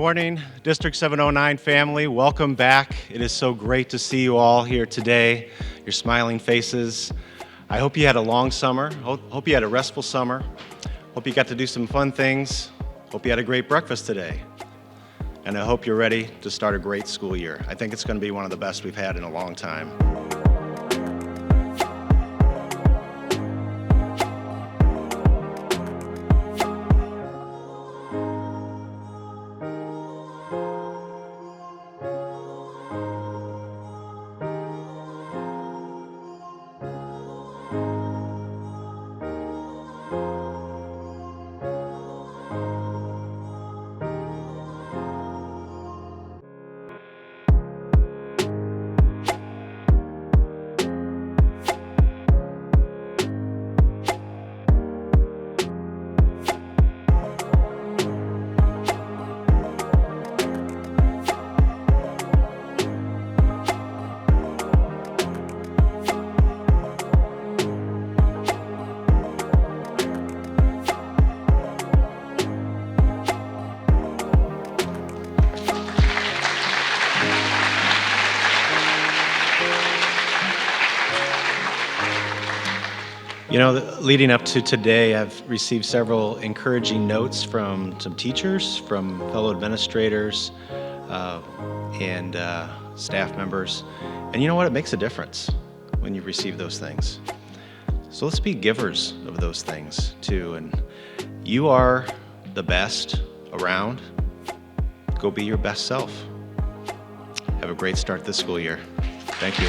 morning, District 709 family. Welcome back. It is so great to see you all here today, your smiling faces. I hope you had a long summer. Hope you had a restful summer. Hope you got to do some fun things. Hope you had a great breakfast today. And I hope you're ready to start a great school year. I think it's going to be one of the best we've had in a long time. You know, leading up to today, I've received several encouraging notes from some teachers, from fellow administrators, and staff members. And you know what? It makes a difference when you receive those things. So let's be givers of those things too. And you are the best around. Go be your best self. Have a great start this school year. Thank you.